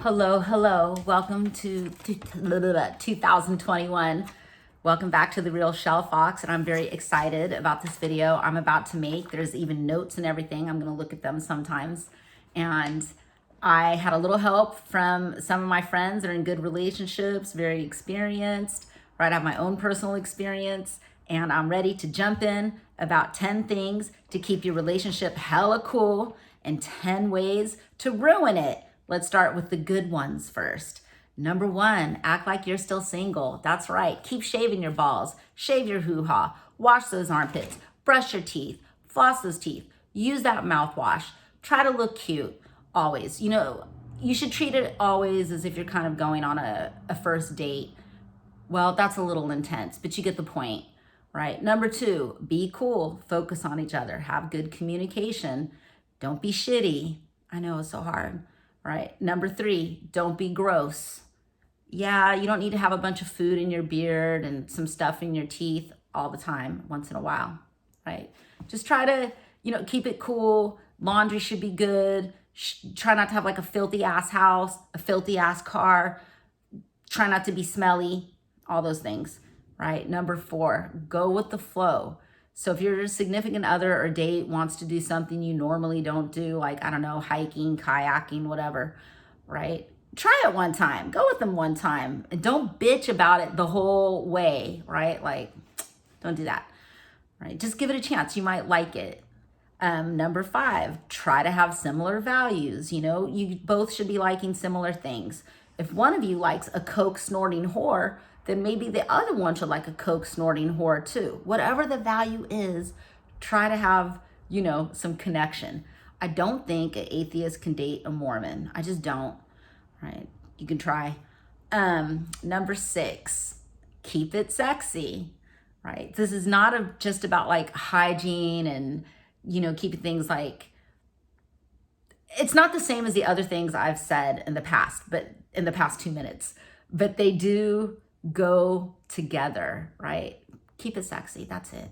Hello, hello. Welcome to 2021. Welcome back to The Real Shell Fox, and I'm very excited about this video I'm about to make. There's even notes and everything. I'm going to look at them sometimes. And I had a little help from some of my friends that are in good relationships, very experienced, right? I have my own personal experience, and I'm ready to jump in about 10 things to keep your relationship hella cool and 10 ways to ruin it. Let's start with the good ones first. Number one, act like you're still single. That's right. Keep shaving your balls, shave your hoo-ha, wash those armpits, brush your teeth, floss those teeth, use that mouthwash, try to look cute always. You know, you should treat it always as if you're kind of going on a first date. Well, that's a little intense, but you get the point, right? Number two, be cool, focus on each other, have good communication. Don't be shitty. I know it's so hard. Right. Number three, don't be gross. Yeah, you don't need to have a bunch of food in your beard and some stuff in your teeth all the time, once in a while, right? Just try to, keep it cool. Laundry should be good. Try not to have like a filthy ass house, a filthy ass car. Try not to be smelly, all those things, right? Number four, go with the flow. So if your significant other or date wants to do something you normally don't do, like, I don't know, hiking, kayaking, whatever, right? Try it one time. Go with them one time. And don't bitch about it the whole way, right? Like, don't do that, right? Just give it a chance. You might like it. Number five, try to have similar values. You both should be liking similar things. If one of you likes a coke snorting whore, then maybe the other one should like a coke snorting whore too. Whatever the value is, try to have, some connection. I don't think an atheist can date a Mormon. I just don't, right? You can try. Number six, keep it sexy, right? This is not just about like hygiene and, keeping things like, it's not the same as the other things I've said in the past, but in the past 2 minutes, but they do go together, right? Keep it sexy. That's it,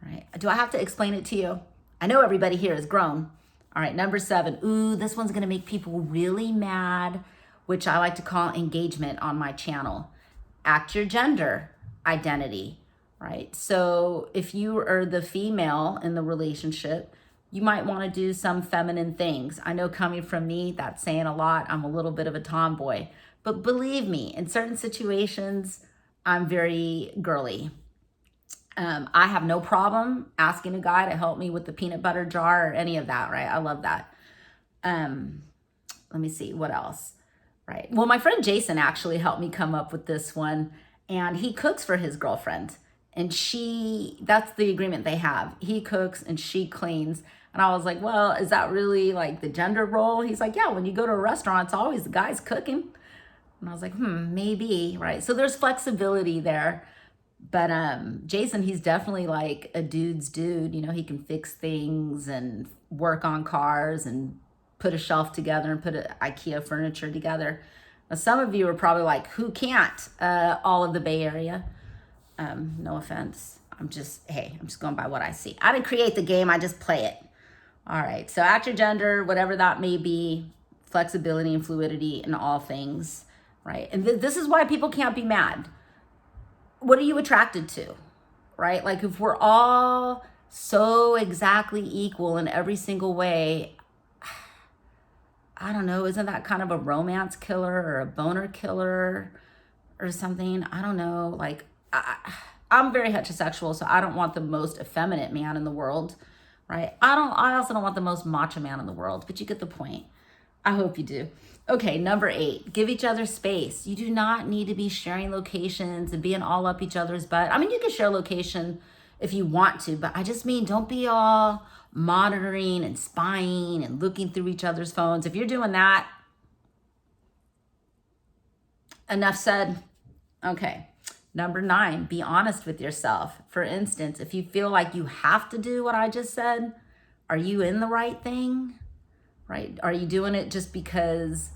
right? Do I have to explain it to you? I know everybody here is grown. All right, number seven. Ooh, this one's going to make people really mad, which I like to call engagement on my channel. Act your gender identity, right? So if you are the female in the relationship, you might want to do some feminine things. I know coming from me, that's saying a lot. I'm a little bit of a tomboy. But believe me, in certain situations, I'm very girly. I have no problem asking a guy to help me with the peanut butter jar or any of that, right? I love that. Let me see, what else? Right. Well, my friend Jason actually helped me come up with this one, and he cooks for his girlfriend. And that's the agreement they have. He cooks and she cleans. And I was like, well, is that really like the gender role? He's like, yeah, when you go to a restaurant, it's always the guys cooking. And I was like, maybe, right? So there's flexibility there. But Jason, he's definitely like a dude's dude. He can fix things and work on cars and put a shelf together and put IKEA furniture together. Now, some of you are probably like, who can't? All of the Bay Area. No offense. I'm just going by what I see. I didn't create the game. I just play it. All right. So act your gender, whatever that may be, flexibility and fluidity in all things. Right. And this is why people can't be mad. What are you attracted to? Right? Like if we're all so exactly equal in every single way, I don't know, isn't that kind of a romance killer or a boner killer or something? I don't know. Like I'm very heterosexual, so I don't want the most effeminate man in the world. Right? I also don't want the most macho man in the world, but you get the point. I hope you do. Okay, number 8, give each other space. You do not need to be sharing locations and being all up each other's butt. I mean, you can share location if you want to, but I just mean don't be all monitoring and spying and looking through each other's phones. If you're doing that, enough said. Okay, number 9, be honest with yourself. For instance, if you feel like you have to do what I just said, are you in the right thing? Right? Are you doing it just because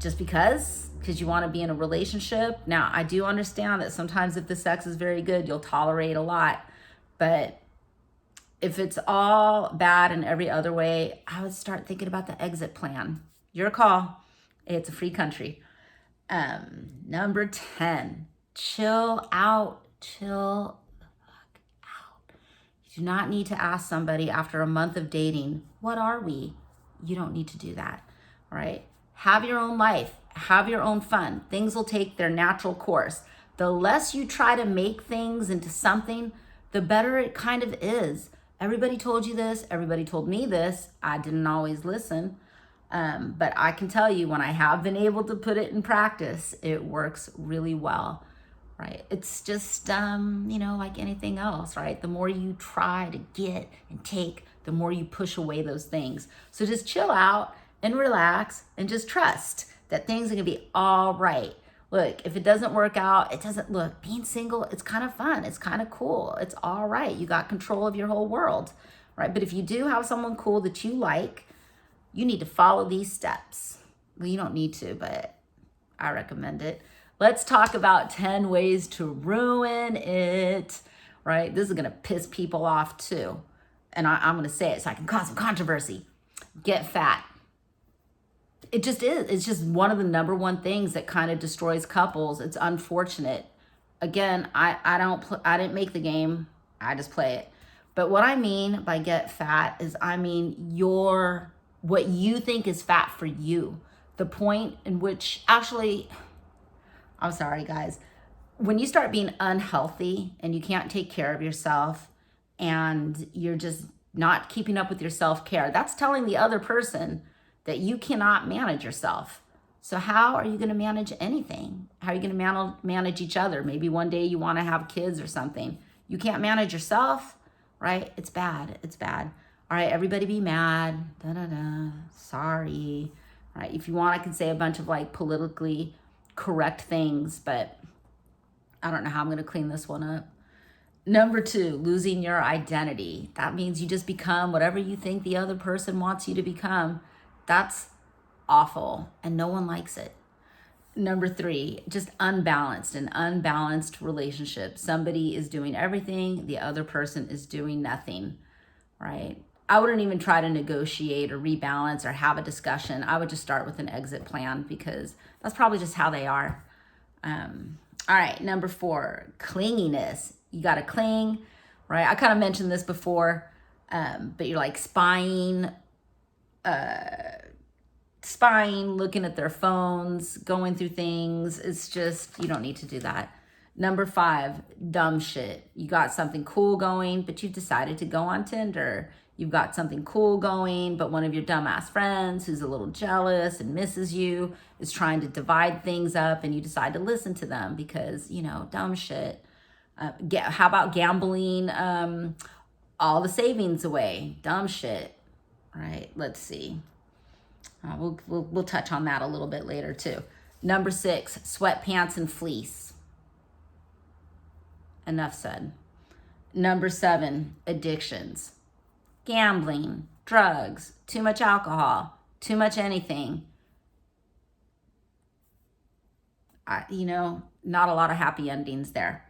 you want to be in a relationship? Now, I do understand that sometimes if the sex is very good, you'll tolerate a lot. But if it's all bad in every other way, I would start thinking about the exit plan. Your call. It's a free country. Number 10, chill out. Chill the fuck out. You do not need to ask somebody after a month of dating, what are we? You don't need to do that, all right? Have your own life. Have your own fun. Things will take their natural course. The less you try to make things into something, the better it kind of is. Everybody told you this. Everybody told me this. I didn't always listen. But I can tell you, when I have been able to put it in practice, it works really well, right? It's just, like anything else, right? The more you try to get and take, the more you push away those things. So just chill out and relax and just trust that things are gonna be all right. Look, if it doesn't work out, being single, it's kind of fun. It's kind of cool. It's all right. You got control of your whole world, right? But if you do have someone cool that you like, you need to follow these steps. Well, you don't need to, but I recommend it. Let's talk about 10 ways to ruin it, right? This is gonna piss people off too. And I'm gonna say it so I can cause some controversy. Get fat. It just is. It's just one of the number one things that kind of destroys couples. It's unfortunate. Again, I didn't make the game. I just play it. But what I mean by get fat is what you think is fat for you. The point in which I'm sorry guys, when you start being unhealthy and you can't take care of yourself and you're just not keeping up with your self-care, that's telling the other person that you cannot manage yourself. So how are you going to manage anything? How are you going to manage each other? Maybe one day you want to have kids or something. You can't manage yourself, right? It's bad. It's bad. All right, everybody be mad. Sorry. All right, if you want, I can say a bunch of politically correct things, but I don't know how I'm going to clean this one up. Number 2, losing your identity. That means you just become whatever you think the other person wants you to become. That's awful, and no one likes it. Number 3, just an unbalanced relationship. Somebody is doing everything, the other person is doing nothing, right? I wouldn't even try to negotiate or rebalance or have a discussion. I would just start with an exit plan because that's probably just how they are. All right, number 4, clinginess. You got to cling, right? I kind of mentioned this before, but you're spying, looking at their phones, going through things. It's just, you don't need to do that. Number 5, dumb shit. You got something cool going, but you've decided to go on Tinder. You've got something cool going, but one of your dumbass friends who's a little jealous and misses you is trying to divide things up, and you decide to listen to them because, dumb shit. How about gambling all the savings away? Dumb shit, right? Let's see. We'll touch on that a little bit later too. Number 6, sweatpants and fleece. Enough said. Number 7, addictions. Gambling, drugs, too much alcohol, too much anything. Not a lot of happy endings there.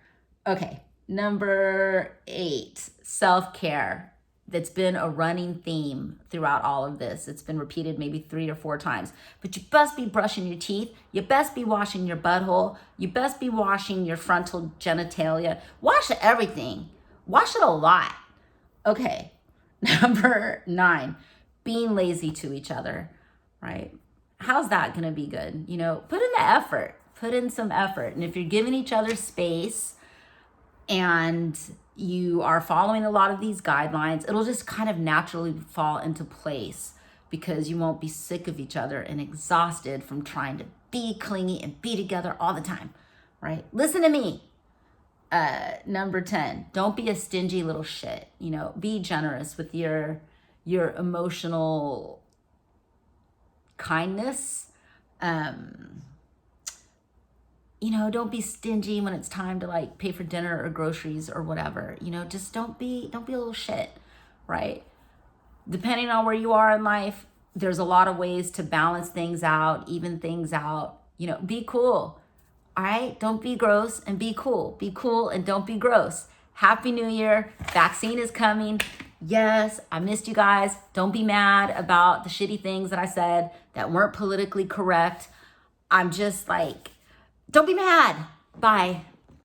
Okay, number 8, self-care. That's been a running theme throughout all of this. It's been repeated maybe 3 or 4 times. But you best be brushing your teeth. You best be washing your butthole. You best be washing your frontal genitalia. Wash everything. Wash it a lot. Okay, number 9, being lazy to each other, right? How's that gonna be good? Put in the effort. Put in some effort. And if you're giving each other space and you are following a lot of these guidelines, it'll just kind of naturally fall into place because you won't be sick of each other and exhausted from trying to be clingy and be together all the time, right? Listen to me. Number 10, don't be a stingy little shit. Be generous with your emotional kindness. Don't be stingy when it's time to pay for dinner or groceries or whatever. Just don't be a little shit, right? Depending on where you are in life, there's a lot of ways to balance things out, even things out. Be cool. All right? Don't be gross and be cool. Be cool and don't be gross. Happy New Year. Vaccine is coming. Yes, I missed you guys. Don't be mad about the shitty things that I said that weren't politically correct. I'm just like, don't be mad. Bye.